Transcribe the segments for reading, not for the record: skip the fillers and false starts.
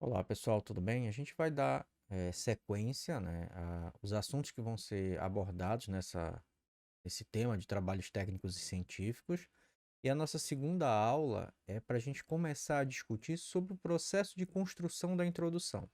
Olá pessoal, tudo bem? A gente vai dar sequência, né, os assuntos que vão ser abordados nesse tema de trabalhos técnicos e científicos. E a nossa segunda aula é para a gente começar a discutir sobre o processo de construção da introdução.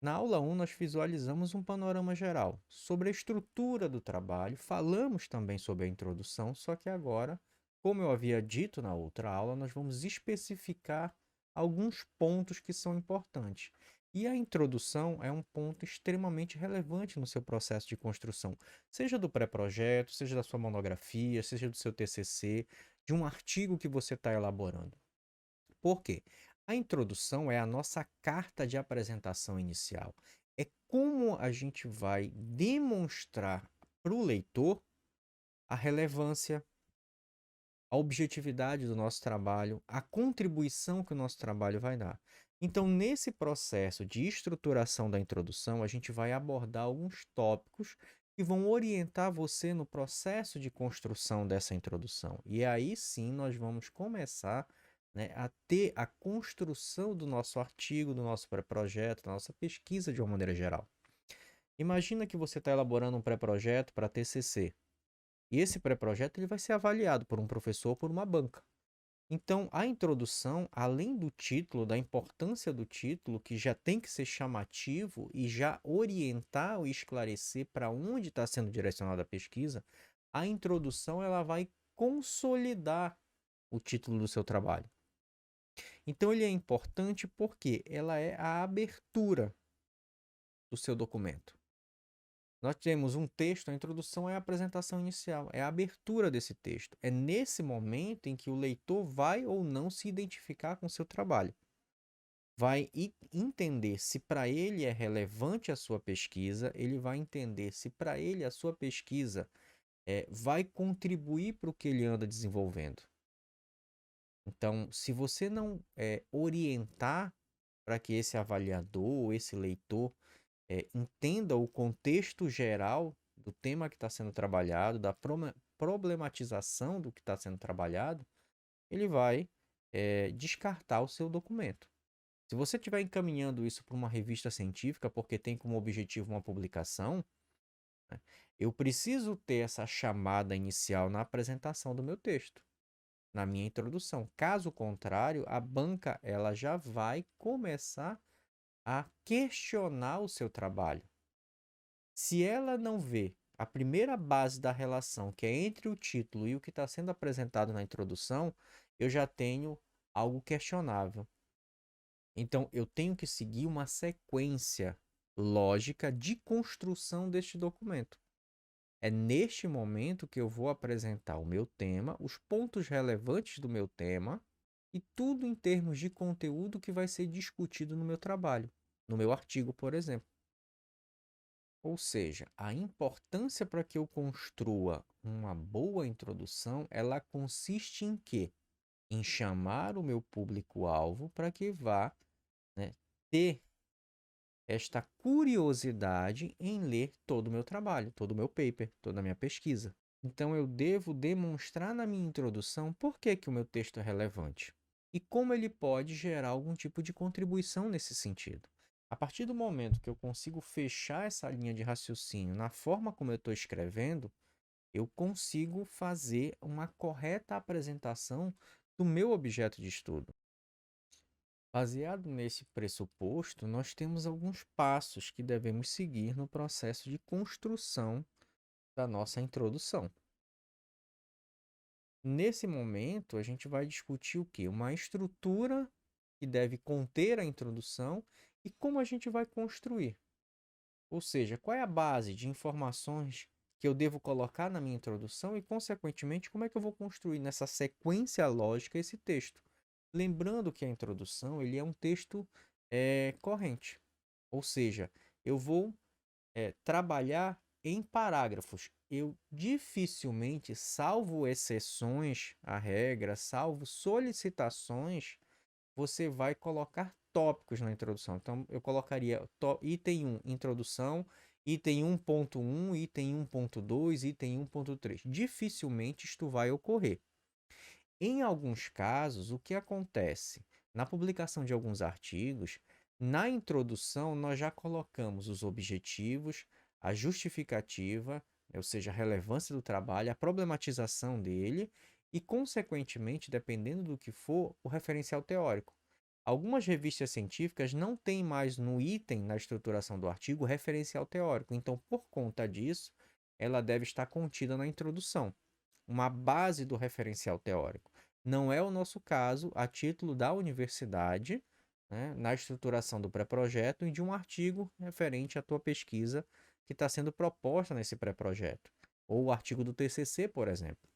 Na aula 1, nós visualizamos um panorama geral sobre a estrutura do trabalho, falamos também sobre a introdução, só que agora, como eu havia dito na outra aula, nós vamos especificar alguns pontos que são importantes. E a introdução é um ponto extremamente relevante no seu processo de construção, seja do pré-projeto, seja da sua monografia, seja do seu TCC, de um artigo que você está elaborando. Por quê? A introdução é a nossa carta de apresentação inicial. É como a gente vai demonstrar para o leitor a relevância, a objetividade do nosso trabalho, a contribuição que o nosso trabalho vai dar. Então, nesse processo de estruturação da introdução, a gente vai abordar alguns tópicos que vão orientar você no processo de construção dessa introdução. E aí sim nós vamos começar, né, a ter a construção do nosso artigo, do nosso pré-projeto, da nossa pesquisa de uma maneira geral. Imagina que você está elaborando um pré-projeto para TCC. E esse pré-projeto ele vai ser avaliado por um professor ou por uma banca. Então, a introdução, além do título, da importância do título, que já tem que ser chamativo e já orientar ou esclarecer para onde está sendo direcionada a pesquisa, a introdução ela vai consolidar o título do seu trabalho. Então, ele é importante porque ela é a abertura do seu documento. Nós temos um texto, a introdução é a apresentação inicial, é a abertura desse texto. É nesse momento em que o leitor vai ou não se identificar com o seu trabalho. Vai entender se para ele é relevante a sua pesquisa, ele vai entender se para ele a sua pesquisa vai contribuir para o que ele anda desenvolvendo. Então, se você não orientar para que esse avaliador, esse leitor, entenda o contexto geral do tema que está sendo trabalhado, da problematização do que está sendo trabalhado, ele vai descartar o seu documento. Se você estiver encaminhando isso para uma revista científica, porque tem como objetivo uma publicação, né, eu preciso ter essa chamada inicial na apresentação do meu texto, na minha introdução. Caso contrário, a banca ela já vai começar a questionar o seu trabalho. Se ela não vê a primeira base da relação, que é entre o título e o que está sendo apresentado na introdução, eu já tenho algo questionável. Então, eu tenho que seguir uma sequência lógica de construção deste documento. É neste momento que eu vou apresentar o meu tema, os pontos relevantes do meu tema e tudo em termos de conteúdo que vai ser discutido no meu trabalho, no meu artigo, por exemplo. Ou seja, a importância para que eu construa uma boa introdução, ela consiste em quê? Em chamar o meu público-alvo para que vá, né, ter esta curiosidade em ler todo o meu trabalho, todo o meu paper, toda a minha pesquisa. Então eu devo demonstrar na minha introdução por que que o meu texto é relevante e como ele pode gerar algum tipo de contribuição nesse sentido. A partir do momento que eu consigo fechar essa linha de raciocínio na forma como eu estou escrevendo, eu consigo fazer uma correta apresentação do meu objeto de estudo. Baseado nesse pressuposto, nós temos alguns passos que devemos seguir no processo de construção da nossa introdução. Nesse momento, a gente vai discutir o quê? Uma estrutura que deve conter a introdução e como a gente vai construir. Ou seja, qual é a base de informações que eu devo colocar na minha introdução e, consequentemente, como é que eu vou construir nessa sequência lógica esse texto. Lembrando que a introdução ele é um texto corrente. Ou seja, eu vou trabalhar em parágrafos. Eu dificilmente, salvo exceções à regra, salvo solicitações, você vai colocar tópicos na introdução. Então, eu colocaria item 1, introdução, item 1.1, item 1.2, item 1.3. Dificilmente isto vai ocorrer. Em alguns casos, o que acontece? Na publicação de alguns artigos, Na introdução, nós já colocamos os objetivos, a justificativa, ou seja, a relevância do trabalho, a problematização dele e, consequentemente, dependendo do que for, o referencial teórico. Algumas revistas científicas não têm mais no item, na estruturação do artigo, referencial teórico. Então, por conta disso, ela deve estar contida na introdução, uma base do referencial teórico. Não é o nosso caso, a título da universidade, né, na estruturação do pré-projeto e de um artigo referente à tua pesquisa que está sendo proposta nesse pré-projeto. Ou o artigo do TCC, por exemplo.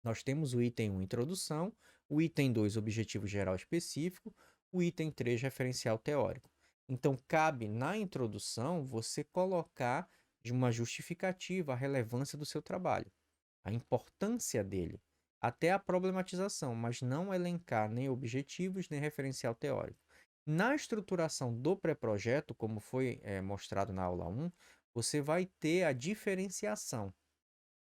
Nós temos o item 1, introdução, o item 2, objetivo geral específico, o item 3, referencial teórico. Então, cabe na introdução você colocar de uma justificativa a relevância do seu trabalho, a importância dele, até a problematização, mas não elencar nem objetivos nem referencial teórico. Na estruturação do pré-projeto, como foi mostrado na aula 1, você vai ter a diferenciação,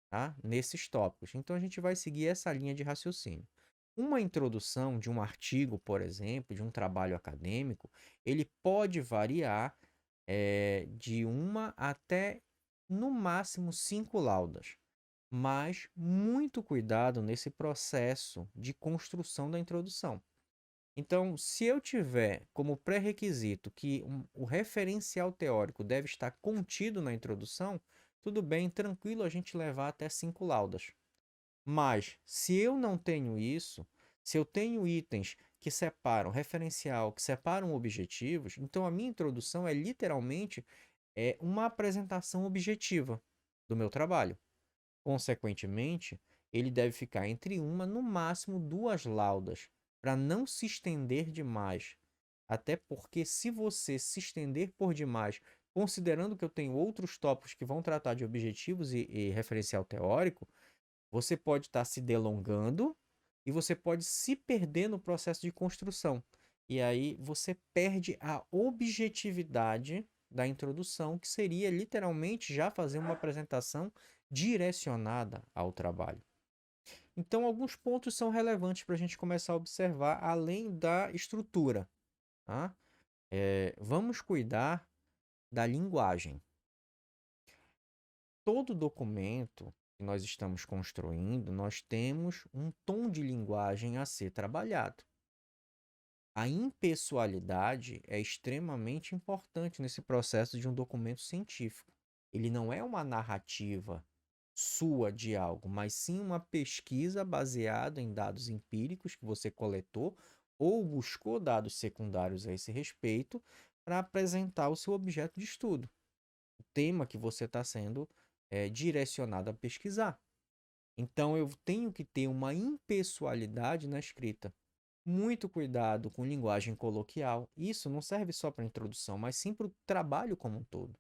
tá, nesses tópicos. Então, a gente vai seguir essa linha de raciocínio. Uma introdução de um artigo, por exemplo, de um trabalho acadêmico, ele pode variar de uma até, no máximo, 5 laudas. Mas muito cuidado nesse processo de construção da introdução. Então, se eu tiver como pré-requisito que o referencial teórico deve estar contido na introdução, tudo bem, tranquilo a gente levar até 5 laudas. Mas, se eu não tenho isso, se eu tenho itens que separam referencial, que separam objetivos, então a minha introdução é literalmente uma apresentação objetiva do meu trabalho. Consequentemente, ele deve ficar entre uma, no máximo duas laudas, para não se estender demais. Até porque, se você se estender por demais, considerando que eu tenho outros tópicos que vão tratar de objetivos e referencial teórico, você pode estar se delongando e você pode se perder no processo de construção. E aí você perde a objetividade da introdução, que seria literalmente já fazer uma apresentação direcionada ao trabalho. Então, alguns pontos são relevantes para a gente começar a observar, além da estrutura. Tá? Vamos cuidar da linguagem. Todo documento que nós estamos construindo, nós temos um tom de linguagem a ser trabalhado. A impessoalidade é extremamente importante nesse processo de um documento científico. Ele não é uma narrativa sua de algo, mas sim uma pesquisa baseada em dados empíricos que você coletou ou buscou dados secundários a esse respeito para apresentar o seu objeto de estudo, o tema que você está sendo direcionado a pesquisar. Então, eu tenho que ter uma impessoalidade na escrita. Muito cuidado com linguagem coloquial. Isso não serve só para introdução, mas sim para o trabalho como um todo.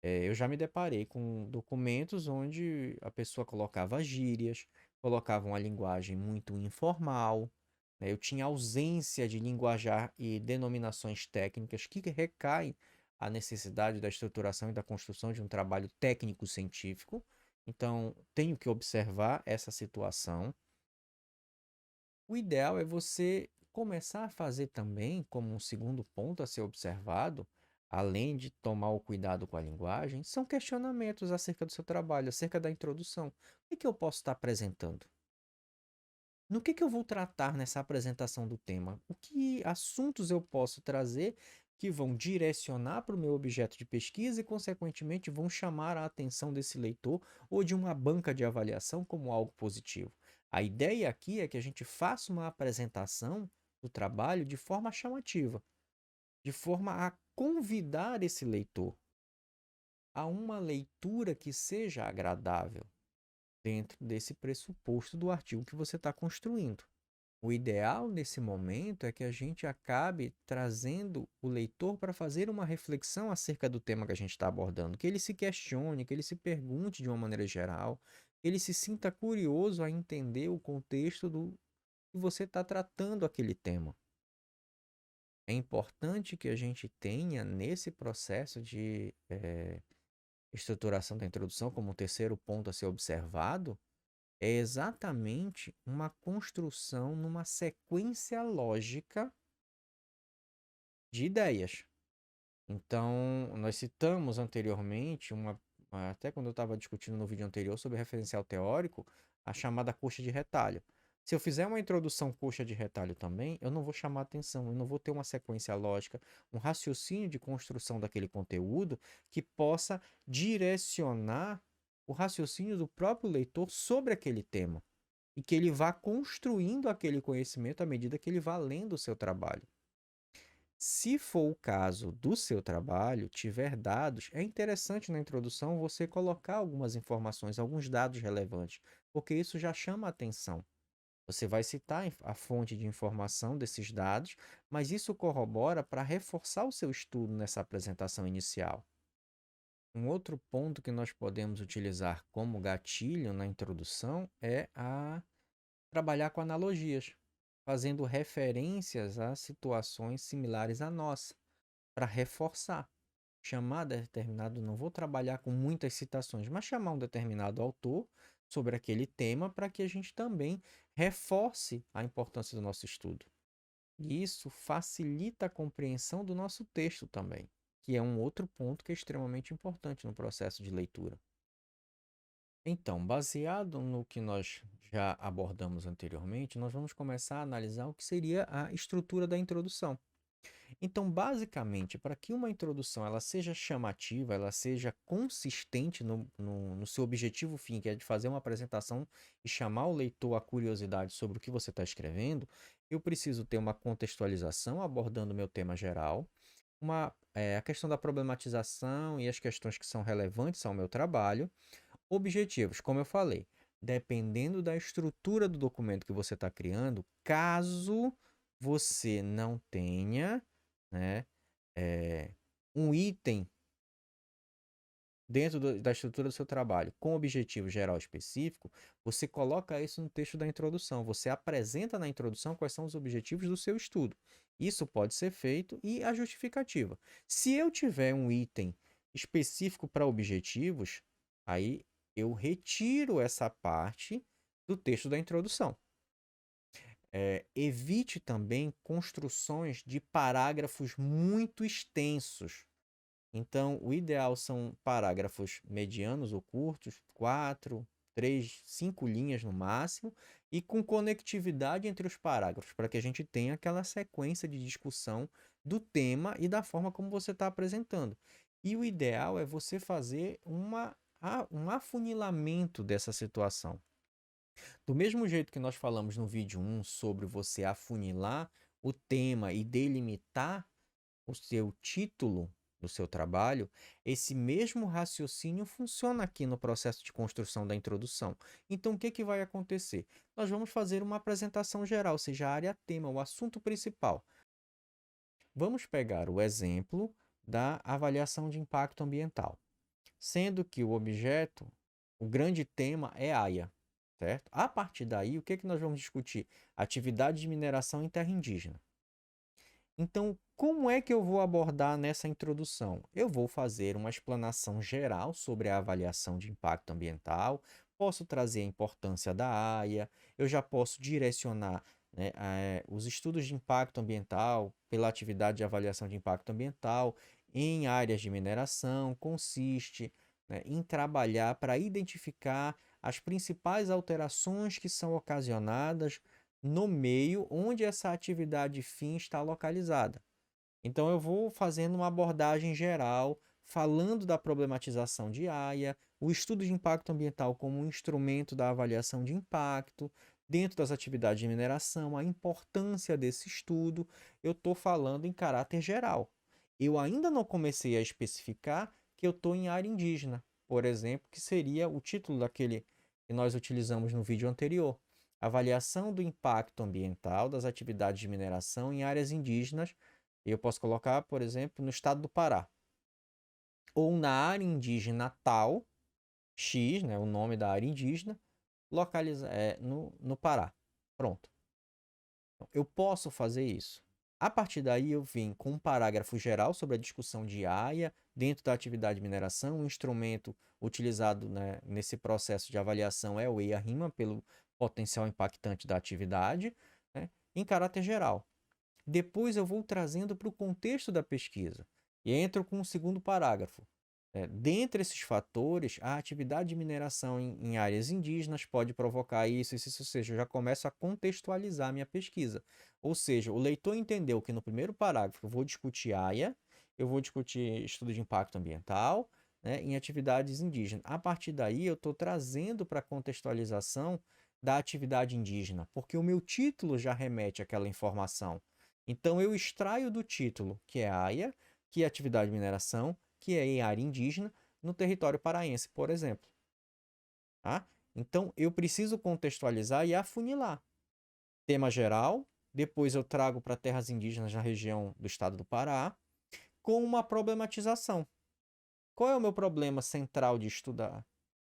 Eu já me deparei com documentos onde a pessoa colocava gírias, colocava uma linguagem muito informal, né? Eu tinha ausência de linguajar e denominações técnicas que recaem a necessidade da estruturação e da construção de um trabalho técnico-científico. Então, tenho que observar essa situação. O ideal é você começar a fazer também, como um segundo ponto a ser observado, além de tomar o cuidado com a linguagem, são questionamentos acerca do seu trabalho, acerca da introdução. O que eu posso estar apresentando? No que eu vou tratar nessa apresentação do tema? O que assuntos eu posso trazer que vão direcionar para o meu objeto de pesquisa e, consequentemente, vão chamar a atenção desse leitor ou de uma banca de avaliação como algo positivo? A ideia aqui é que a gente faça uma apresentação do trabalho de forma chamativa, de forma a convidar esse leitor a uma leitura que seja agradável dentro desse pressuposto do artigo que você está construindo. O ideal nesse momento é que a gente acabe trazendo o leitor para fazer uma reflexão acerca do tema que a gente está abordando, que ele se questione, que ele se pergunte de uma maneira geral, que ele se sinta curioso a entender o contexto do que você está tratando aquele tema. É importante que a gente tenha nesse processo de estruturação da introdução, como um terceiro ponto a ser observado, é exatamente uma construção numa sequência lógica de ideias. Então, nós citamos anteriormente, até quando eu estava discutindo no vídeo anterior sobre referencial teórico, a chamada coxa de retalho. Se eu fizer uma introdução coxa de retalho também, eu não vou chamar atenção, eu não vou ter uma sequência lógica, um raciocínio de construção daquele conteúdo que possa direcionar o raciocínio do próprio leitor sobre aquele tema e que ele vá construindo aquele conhecimento à medida que ele vá lendo o seu trabalho. Se for o caso do seu trabalho, tiver dados, é interessante na introdução você colocar algumas informações, alguns dados relevantes, porque isso já chama a atenção. Você vai citar a fonte de informação desses dados, mas isso corrobora para reforçar o seu estudo nessa apresentação inicial. Um outro ponto que nós podemos utilizar como gatilho na introdução é a trabalhar com analogias, fazendo referências a situações similares à nossa, para reforçar. Chamar determinado, não vou trabalhar com muitas citações, mas chamar um determinado autor sobre aquele tema para que a gente também reforce a importância do nosso estudo. E isso facilita a compreensão do nosso texto também, que é um outro ponto que é extremamente importante no processo de leitura. Então, baseado no que nós já abordamos anteriormente, nós vamos começar a analisar o que seria a estrutura da introdução. Então, basicamente, para que uma introdução ela seja chamativa, ela seja consistente no seu objetivo fim, que é de fazer uma apresentação e chamar o leitor à curiosidade sobre o que você está escrevendo, eu preciso ter uma contextualização abordando o meu tema geral, a questão da problematização e as questões que são relevantes ao meu trabalho. Objetivos, como eu falei, dependendo da estrutura do documento que você está criando, caso você não tenha, né, um item dentro da estrutura do seu trabalho com objetivo geral específico, você coloca isso no texto da introdução. Você apresenta na introdução quais são os objetivos do seu estudo. Isso pode ser feito e a justificativa. Se eu tiver um item específico para objetivos, aí eu retiro essa parte do texto da introdução. Evite também construções de parágrafos muito extensos. Então, o ideal são parágrafos medianos ou curtos, 4, 3, 5 linhas no máximo, e com conectividade entre os parágrafos, para que a gente tenha aquela sequência de discussão do tema e da forma como você está apresentando. E o ideal é você fazer um afunilamento dessa situação. Do mesmo jeito que nós falamos no vídeo 1 sobre você afunilar o tema e delimitar o seu título do seu trabalho, esse mesmo raciocínio funciona aqui no processo de construção da introdução. Então, o que que vai acontecer? Nós vamos fazer uma apresentação geral, ou seja, a área tema, o assunto principal. Vamos pegar o exemplo da avaliação de impacto ambiental, sendo que o objeto, o grande tema é AIA, certo? A partir daí, o que que nós vamos discutir? Atividade de mineração em terra indígena. Então, como é que eu vou abordar nessa introdução? Eu vou fazer uma explanação geral sobre a avaliação de impacto ambiental, posso trazer a importância da AIA, eu já posso direcionar, né, os estudos de impacto ambiental pela atividade de avaliação de impacto ambiental em áreas de mineração, consiste, né, em trabalhar para identificar as principais alterações que são ocasionadas no meio onde essa atividade fim está localizada. Então, eu vou fazendo uma abordagem geral, falando da problematização de AIA, o estudo de impacto ambiental como um instrumento da avaliação de impacto, dentro das atividades de mineração, a importância desse estudo, eu estou falando em caráter geral. Eu ainda não comecei a especificar que eu estou em área indígena, por exemplo, que seria o título daquele que nós utilizamos no vídeo anterior. Avaliação do impacto ambiental das atividades de mineração em áreas indígenas. Eu posso colocar, por exemplo, no estado do Pará. Ou na área indígena tal, X, né, o nome da área indígena, no Pará. Pronto. Então, eu posso fazer isso. A partir daí, eu vim com um parágrafo geral sobre a discussão de AIA dentro da atividade de mineração. O instrumento utilizado, né, nesse processo de avaliação é o EIA-RIMA, pelo potencial impactante da atividade, né, em caráter geral. Depois eu vou trazendo para o contexto da pesquisa. E entro com o segundo parágrafo. Dentre esses fatores, a atividade de mineração em áreas indígenas pode provocar isso, ou seja, eu já começo a contextualizar a minha pesquisa. Ou seja, o leitor entendeu que no primeiro parágrafo eu vou discutir AIA, eu vou discutir estudo de impacto ambiental, né, em atividades indígenas. A partir daí, eu estou trazendo para a contextualização da atividade indígena, porque o meu título já remete àquela informação. Então, eu extraio do título, que é AIA, que é atividade de mineração, que é em área indígena, no território paraense, por exemplo. Tá? Então, eu preciso contextualizar e afunilar. Tema geral, depois eu trago para terras indígenas na região do estado do Pará, com uma problematização. Qual é o meu problema central de estudar?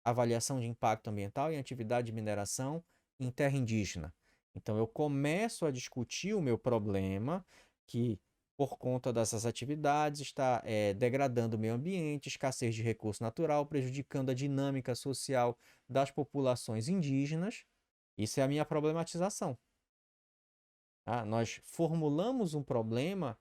Avaliação de impacto ambiental em atividade de mineração em terra indígena. Então, eu começo a discutir o meu problema, que por conta dessas atividades está degradando o meio ambiente, escassez de recurso natural, prejudicando a dinâmica social das populações indígenas. Isso é a minha problematização. Tá? Nós formulamos um problema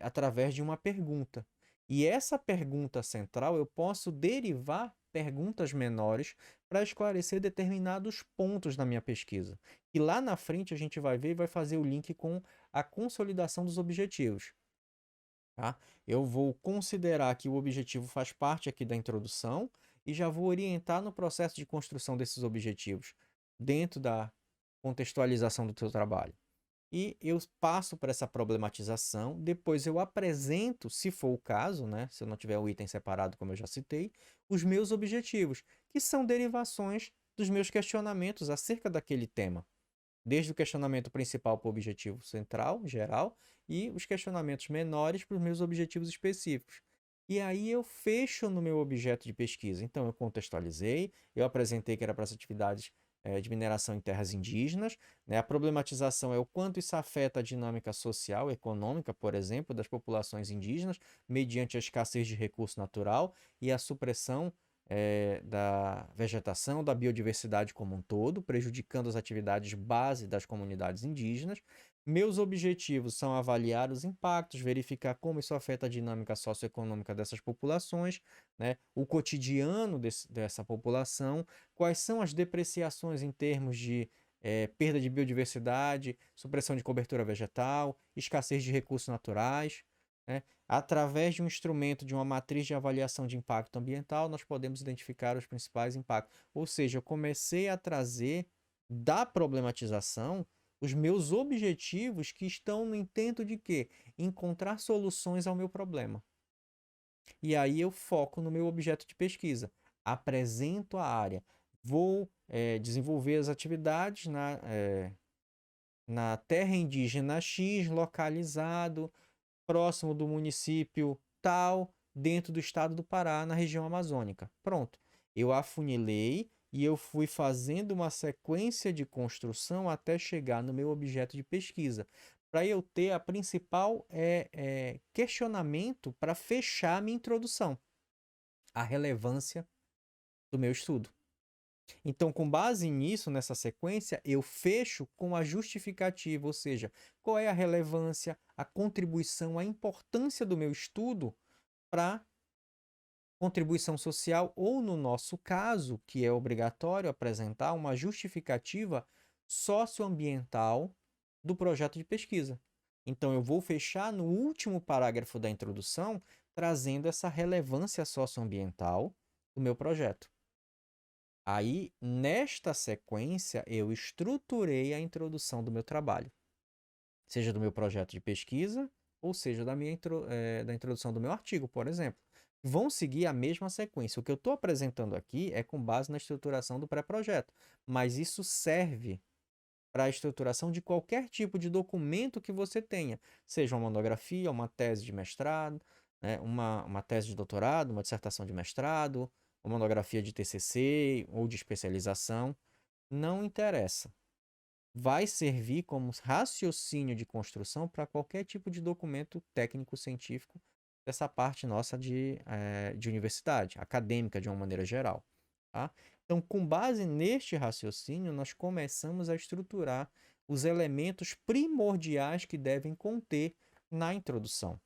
através de uma pergunta. E essa pergunta central eu posso derivar perguntas menores para esclarecer determinados pontos da minha pesquisa. E lá na frente a gente vai ver e vai fazer o link com a consolidação dos objetivos. Tá? Eu vou considerar que o objetivo faz parte aqui da introdução e já vou orientar no processo de construção desses objetivos dentro da contextualização do teu trabalho. E eu passo para essa problematização, depois eu apresento, se for o caso, né, se eu não tiver o item separado, como eu já citei, os meus objetivos, que são derivações dos meus questionamentos acerca daquele tema. Desde o questionamento principal para o objetivo central, geral, e os questionamentos menores para os meus objetivos específicos. E aí eu fecho no meu objeto de pesquisa. Então, eu contextualizei, eu apresentei que era para as atividades de mineração em terras indígenas, né? A problematização é o quanto isso afeta a dinâmica social, econômica, por exemplo, das populações indígenas, mediante a escassez de recurso natural e a supressão da vegetação, da biodiversidade como um todo, prejudicando as atividades base das comunidades indígenas. Meus objetivos são avaliar os impactos, verificar como isso afeta a dinâmica socioeconômica dessas populações, né? O cotidiano dessa população, quais são as depreciações em termos de perda de biodiversidade, supressão de cobertura vegetal, escassez de recursos naturais. Né? Através de um instrumento de uma matriz de avaliação de impacto ambiental, nós podemos identificar os principais impactos. Ou seja, eu comecei a trazer da problematização os meus objetivos que estão no intento de quê? Encontrar soluções ao meu problema. E aí eu foco no meu objeto de pesquisa, apresento a área, vou desenvolver as atividades na terra indígena X, localizado, próximo do município tal, dentro do estado do Pará, na região amazônica. Pronto. Eu afunilei e eu fui fazendo uma sequência de construção até chegar no meu objeto de pesquisa, para eu ter a principal questionamento para fechar a minha introdução, a relevância do meu estudo. Então, com base nisso, nessa sequência, eu fecho com a justificativa, ou seja, qual é a relevância, a contribuição, a importância do meu estudo para contribuição social, ou no nosso caso, que é obrigatório apresentar uma justificativa socioambiental do projeto de pesquisa. Então, eu vou fechar no último parágrafo da introdução, trazendo essa relevância socioambiental do meu projeto. Aí, nesta sequência, eu estruturei a introdução do meu trabalho, seja do meu projeto de pesquisa, ou seja da introdução do meu artigo, por exemplo. Vão seguir a mesma sequência. O que eu estou apresentando aqui é com base na estruturação do pré-projeto, mas isso serve para a estruturação de qualquer tipo de documento que você tenha, seja uma monografia, uma tese de mestrado, né, uma tese de doutorado, uma dissertação de mestrado, uma monografia de TCC ou de especialização, não interessa. Vai servir como raciocínio de construção para qualquer tipo de documento técnico-científico dessa parte nossa de universidade, acadêmica de uma maneira geral. Tá? Então, com base neste raciocínio, nós começamos a estruturar os elementos primordiais que devem conter na introdução.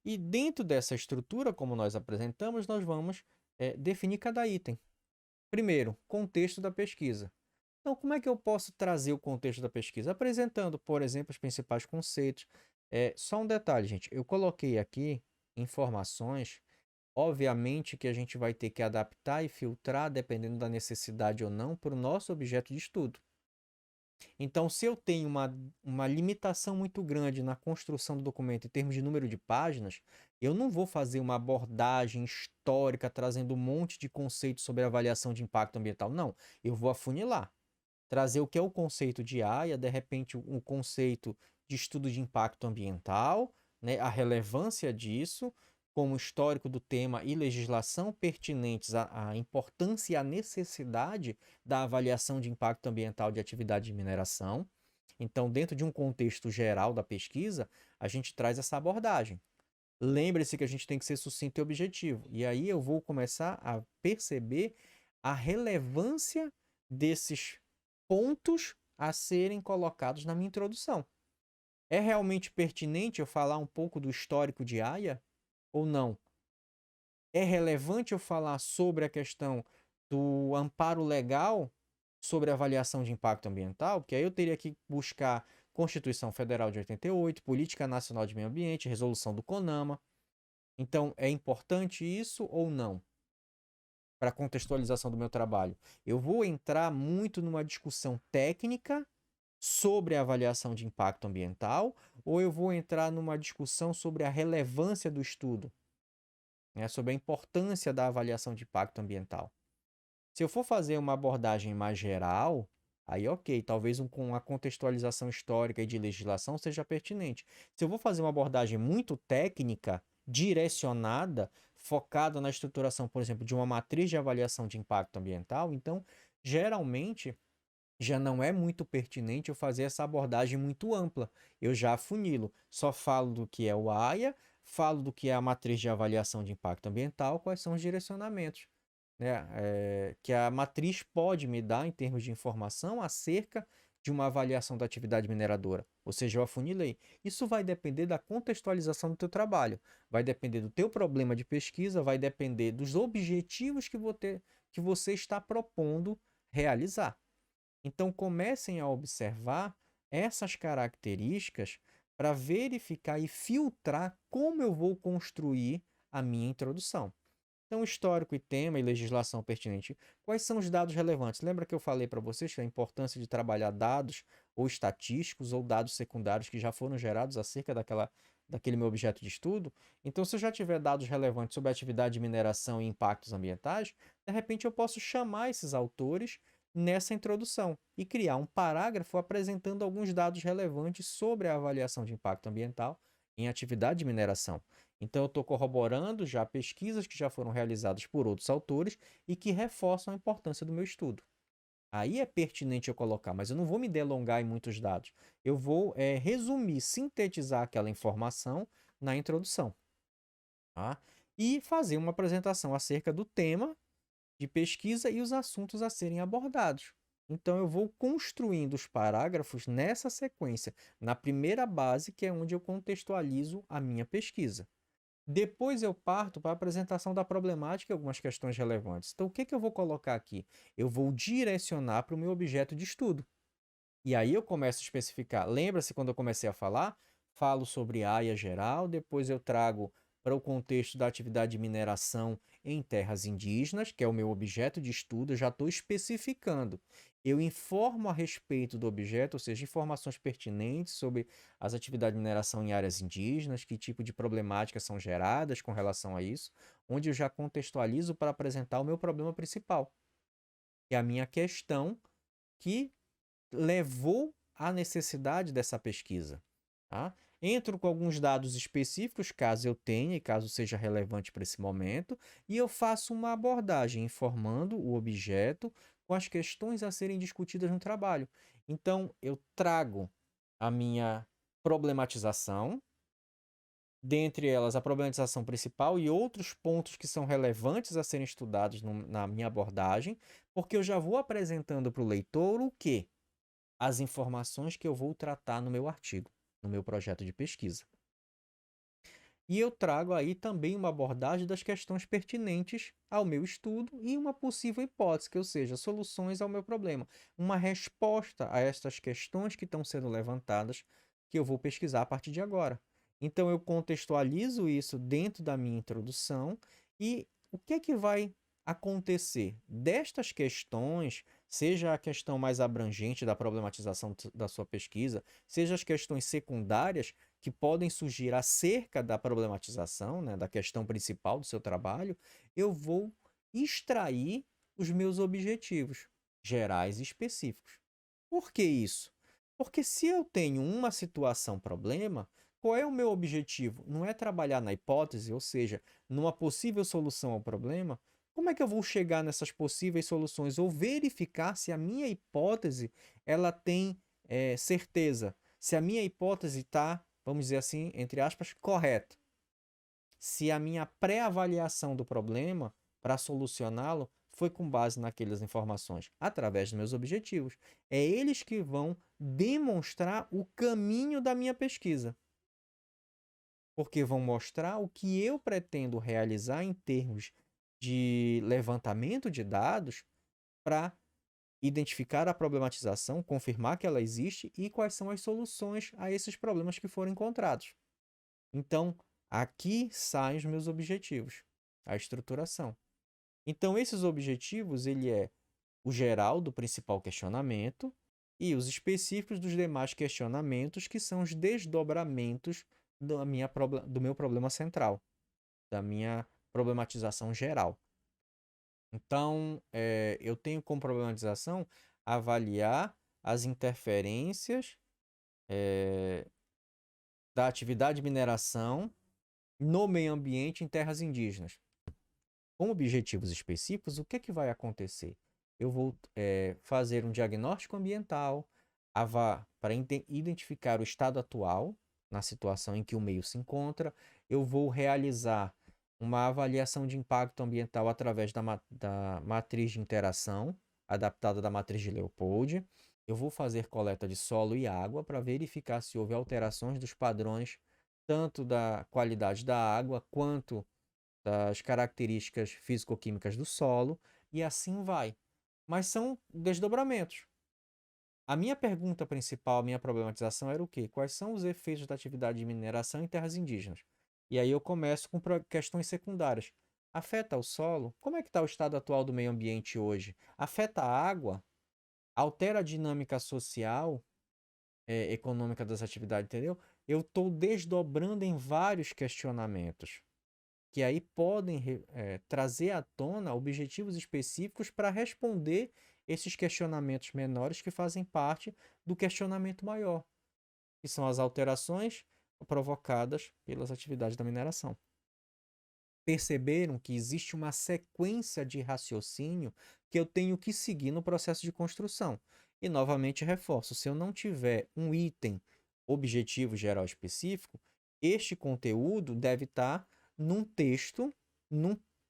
E dentro dessa estrutura, como nós apresentamos, nós vamos definir cada item. Primeiro, contexto da pesquisa. Então, como é que eu posso trazer o contexto da pesquisa? Apresentando, por exemplo, os principais conceitos. Só um detalhe, gente. Eu coloquei aqui informações. Obviamente que a gente vai ter que adaptar e filtrar, dependendo da necessidade ou não, para o nosso objeto de estudo. Então, se eu tenho uma limitação muito grande na construção do documento em termos de número de páginas, eu não vou fazer uma abordagem histórica trazendo um monte de conceitos sobre avaliação de impacto ambiental. Não, eu vou afunilar. Trazer o que é o conceito de AIA, de repente o conceito de estudo de impacto ambiental, né, a relevância disso, como histórico do tema e legislação pertinentes à importância e à necessidade da avaliação de impacto ambiental de atividade de mineração. Então, dentro de um contexto geral da pesquisa, a gente traz essa abordagem. Lembre-se que a gente tem que ser sucinto e objetivo. E aí eu vou começar a perceber a relevância desses pontos a serem colocados na minha introdução. É realmente pertinente eu falar um pouco do histórico de AIA ou não? É relevante eu falar sobre a questão do amparo legal sobre avaliação de impacto ambiental? Porque aí eu teria que buscar Constituição Federal de 88, Política Nacional de Meio Ambiente, Resolução do CONAMA. Então, é importante isso ou não? Para a contextualização do meu trabalho. Eu vou entrar muito numa discussão técnica sobre a avaliação de impacto ambiental ou eu vou entrar numa discussão sobre a relevância do estudo, né, sobre a importância da avaliação de impacto ambiental. Se eu for fazer uma abordagem mais geral, aí ok, talvez com a contextualização histórica e de legislação seja pertinente. Se eu vou fazer uma abordagem muito técnica, direcionada, focada na estruturação, por exemplo, de uma matriz de avaliação de impacto ambiental, então, geralmente, já não é muito pertinente eu fazer essa abordagem muito ampla. Eu já afunilo, só falo do que é o AIA, falo do que é a matriz de avaliação de impacto ambiental, quais são os direcionamentos, né, que a matriz pode me dar em termos de informação acerca de uma avaliação da atividade mineradora. Ou seja, eu afunilei. Isso vai depender da contextualização do teu trabalho, vai depender do teu problema de pesquisa, vai depender dos objetivos que você está propondo realizar. Então, comecem a observar essas características para verificar e filtrar como eu vou construir a minha introdução. Então, histórico e tema e legislação pertinente. Quais são os dados relevantes? Lembra que eu falei para vocês a importância de trabalhar dados ou estatísticos ou dados secundários que já foram gerados acerca daquele meu objeto de estudo? Então, se eu já tiver dados relevantes sobre a atividade de mineração e impactos ambientais, de repente eu posso chamar esses autores nessa introdução e criar um parágrafo apresentando alguns dados relevantes sobre a avaliação de impacto ambiental em atividade de mineração. Então, eu estou corroborando já pesquisas que já foram realizadas por outros autores e que reforçam a importância do meu estudo. Aí é pertinente eu colocar, mas eu não vou me delongar em muitos dados. Eu vou resumir, sintetizar aquela informação na introdução. Tá? E fazer uma apresentação acerca do tema de pesquisa e os assuntos a serem abordados. Então, eu vou construindo os parágrafos nessa sequência, na primeira base, que é onde eu contextualizo a minha pesquisa. Depois eu parto para a apresentação da problemática e algumas questões relevantes. Então, o que eu vou colocar aqui? Eu vou direcionar para o meu objeto de estudo. E aí eu começo a especificar. Lembra-se quando eu comecei a falar? Falo sobre área geral, depois eu trago para o contexto da atividade de mineração em terras indígenas, que é o meu objeto de estudo, eu já estou especificando. Eu informo a respeito do objeto, ou seja, informações pertinentes sobre as atividades de mineração em áreas indígenas, que tipo de problemáticas são geradas com relação a isso, onde eu já contextualizo para apresentar o meu problema principal, que é a minha questão que levou à necessidade dessa pesquisa. Tá? Entro com alguns dados específicos, caso eu tenha e caso seja relevante para esse momento, e eu faço uma abordagem informando o objeto com as questões a serem discutidas no trabalho. Então, eu trago a minha problematização, dentre elas a problematização principal e outros pontos que são relevantes a serem estudados na minha abordagem, porque eu já vou apresentando para o leitor o quê? as informações que eu vou tratar no meu artigo, no meu projeto de pesquisa. E eu trago aí também uma abordagem das questões pertinentes ao meu estudo e uma possível hipótese, ou seja, soluções ao meu problema. Uma resposta a estas questões que estão sendo levantadas que eu vou pesquisar a partir de agora. Então, eu contextualizo isso dentro da minha introdução e o que é que vai acontecer destas questões, seja a questão mais abrangente da problematização da sua pesquisa, seja as questões secundárias que podem surgir acerca da problematização, né, da questão principal do seu trabalho, eu vou extrair os meus objetivos gerais e específicos. Por que isso? Porque se eu tenho uma situação problema, qual é o meu objetivo? Não é trabalhar na hipótese, ou seja, numa possível solução ao problema. Como é que eu vou chegar nessas possíveis soluções ou verificar se a minha hipótese ela tem certeza, se a minha hipótese está, vamos dizer assim, entre aspas, correta? Se a minha pré-avaliação do problema para solucioná-lo foi com base naquelas informações, através dos meus objetivos. É eles que vão demonstrar o caminho da minha pesquisa, porque vão mostrar o que eu pretendo realizar em termos de levantamento de dados para identificar a problematização, confirmar que ela existe e quais são as soluções a esses problemas que foram encontrados. Então, aqui saem os meus objetivos, a estruturação. Então, esses objetivos, ele é o geral do principal questionamento e os específicos dos demais questionamentos, que são os desdobramentos do meu problema central, da minha problematização geral. Então, eu tenho como problematização avaliar as interferências da atividade de mineração no meio ambiente em terras indígenas. Com objetivos específicos, o que é que vai acontecer? Eu vou fazer um diagnóstico ambiental para identificar o estado atual na situação em que o meio se encontra. Eu vou realizar uma avaliação de impacto ambiental através da matriz de interação, adaptada da matriz de Leopold. Eu vou fazer coleta de solo e água para verificar se houve alterações dos padrões, tanto da qualidade da água quanto das características físico-químicas do solo, e assim vai. Mas são desdobramentos. A minha pergunta principal, a minha problematização era o quê? Quais são os efeitos da atividade de mineração em terras indígenas? E aí eu começo com questões secundárias. Afeta o solo? Como é que está o estado atual do meio ambiente hoje? Afeta a água? Altera a dinâmica social, econômica das atividades, entendeu? Eu estou desdobrando em vários questionamentos que aí podem trazer à tona objetivos específicos para responder esses questionamentos menores que fazem parte do questionamento maior, que são as alterações provocadas pelas atividades da mineração. Perceberam que existe uma sequência de raciocínio que eu tenho que seguir no processo de construção. E novamente reforço, se eu não tiver um item objetivo geral específico, este conteúdo deve estar num texto,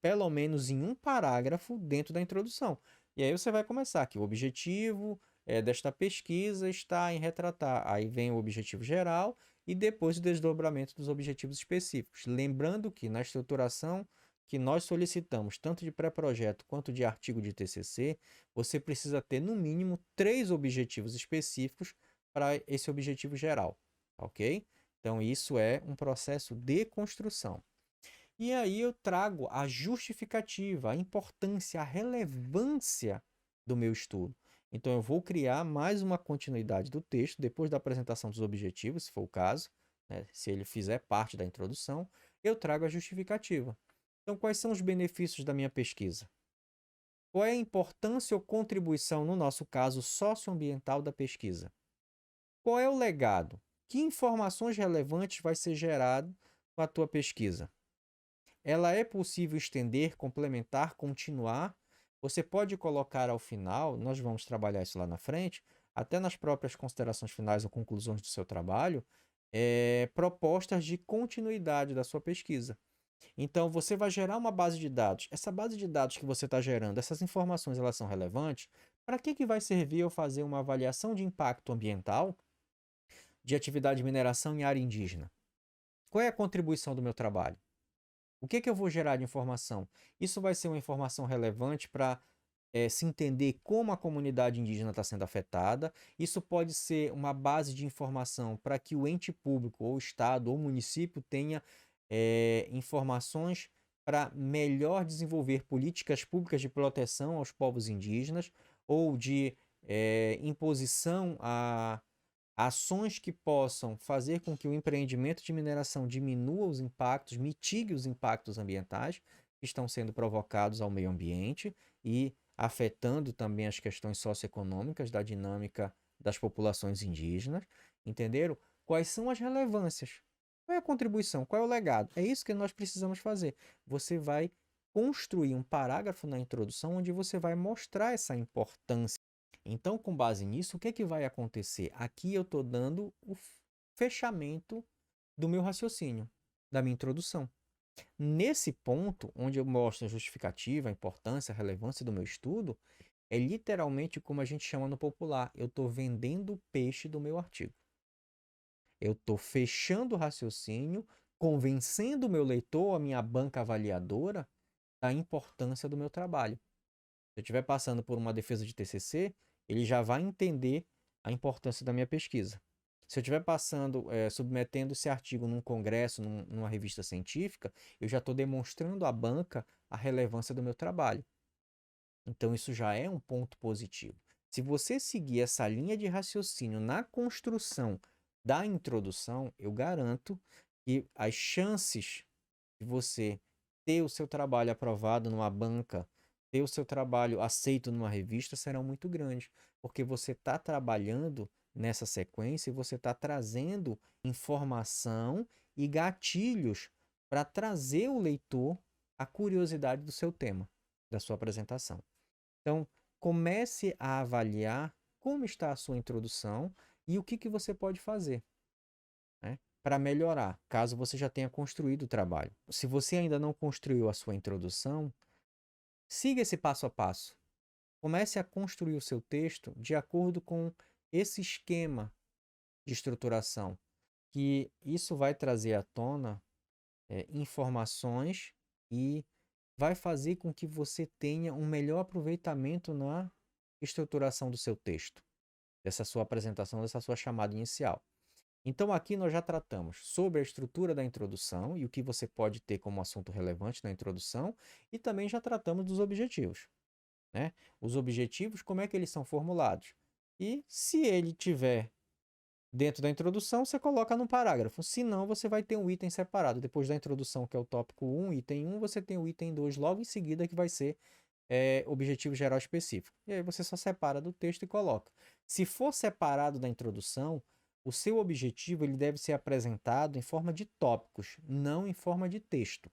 pelo menos em um parágrafo dentro da introdução. E aí você vai começar que o objetivo desta pesquisa está em retratar. Aí vem o objetivo geral e depois o desdobramento dos objetivos específicos. Lembrando que na estruturação que nós solicitamos, tanto de pré-projeto quanto de artigo de TCC, você precisa ter no mínimo 3 objetivos específicos para esse objetivo geral, ok? Então, isso é um processo de construção. E aí eu trago a justificativa, a importância, a relevância do meu estudo. Então, eu vou criar mais uma continuidade do texto, depois da apresentação dos objetivos, se for o caso, né? Se ele fizer parte da introdução, eu trago a justificativa. Então, quais são os benefícios da minha pesquisa? Qual é a importância ou contribuição, no nosso caso, socioambiental da pesquisa? Qual é o legado? Que informações relevantes vai ser gerado com a tua pesquisa? Ela é possível estender, complementar, continuar? Você pode colocar ao final, nós vamos trabalhar isso lá na frente, até nas próprias considerações finais ou conclusões do seu trabalho, propostas de continuidade da sua pesquisa. Então, você vai gerar uma base de dados. Essa base de dados que você está gerando, essas informações, elas são relevantes? Para que vai servir eu fazer uma avaliação de impacto ambiental de atividade de mineração em área indígena? Qual é a contribuição do meu trabalho? O que eu vou gerar de informação? Isso vai ser uma informação relevante para se entender como a comunidade indígena está sendo afetada. Isso pode ser uma base de informação para que o ente público, ou estado, ou município tenha informações para melhor desenvolver políticas públicas de proteção aos povos indígenas ou de imposição a ações que possam fazer com que o empreendimento de mineração diminua os impactos, mitigue os impactos ambientais que estão sendo provocados ao meio ambiente e afetando também as questões socioeconômicas da dinâmica das populações indígenas. Entenderam? Quais são as relevâncias? Qual é a contribuição? Qual é o legado? É isso que nós precisamos fazer. Você vai construir um parágrafo na introdução onde você vai mostrar essa importância. Então, com base nisso, o que vai acontecer? Aqui eu estou dando o fechamento do meu raciocínio, da minha introdução. Nesse ponto, onde eu mostro a justificativa, a importância, a relevância do meu estudo, é literalmente como a gente chama no popular. Eu estou vendendo o peixe do meu artigo. Eu estou fechando o raciocínio, convencendo o meu leitor, a minha banca avaliadora, da importância do meu trabalho. Se eu estiver passando por uma defesa de TCC, ele já vai entender a importância da minha pesquisa. Se eu estiver submetendo esse artigo num congresso, numa revista científica, eu já estou demonstrando à banca a relevância do meu trabalho. Então, isso já é um ponto positivo. Se você seguir essa linha de raciocínio na construção da introdução, eu garanto que as chances de você ter o seu trabalho aprovado numa banca, ter o seu trabalho aceito numa revista serão muito grandes, porque você está trabalhando nessa sequência e você está trazendo informação e gatilhos para trazer o leitor à curiosidade do seu tema, da sua apresentação. Então, comece a avaliar como está a sua introdução e o que você pode fazer, né, para melhorar, caso você já tenha construído o trabalho. Se você ainda não construiu a sua introdução, siga esse passo a passo. Comece a construir o seu texto de acordo com esse esquema de estruturação, que isso vai trazer à tona informações e vai fazer com que você tenha um melhor aproveitamento na estruturação do seu texto, dessa sua apresentação, dessa sua chamada inicial. Então, aqui nós já tratamos sobre a estrutura da introdução e o que você pode ter como assunto relevante na introdução, e também já tratamos dos objetivos, né? Os objetivos, como é que eles são formulados? E se ele tiver dentro da introdução, você coloca no parágrafo. Se não, você vai ter um item separado. Depois da introdução, que é o tópico 1, item 1, você tem o item 2 logo em seguida, que vai ser objetivo geral específico. E aí você só separa do texto e coloca. Se for separado da introdução, o seu objetivo ele deve ser apresentado em forma de tópicos, não em forma de texto,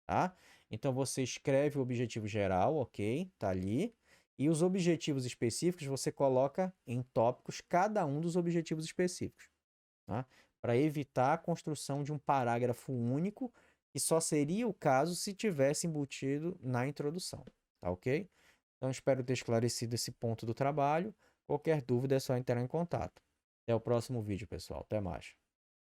tá? Então você escreve o objetivo geral, ok? Tá ali. E os objetivos específicos você coloca em tópicos cada um dos objetivos específicos, tá? Para evitar a construção de um parágrafo único, que só seria o caso se tivesse embutido na introdução, tá ok? Então espero ter esclarecido esse ponto do trabalho. Qualquer dúvida é só entrar em contato. Até o próximo vídeo, pessoal. Até mais.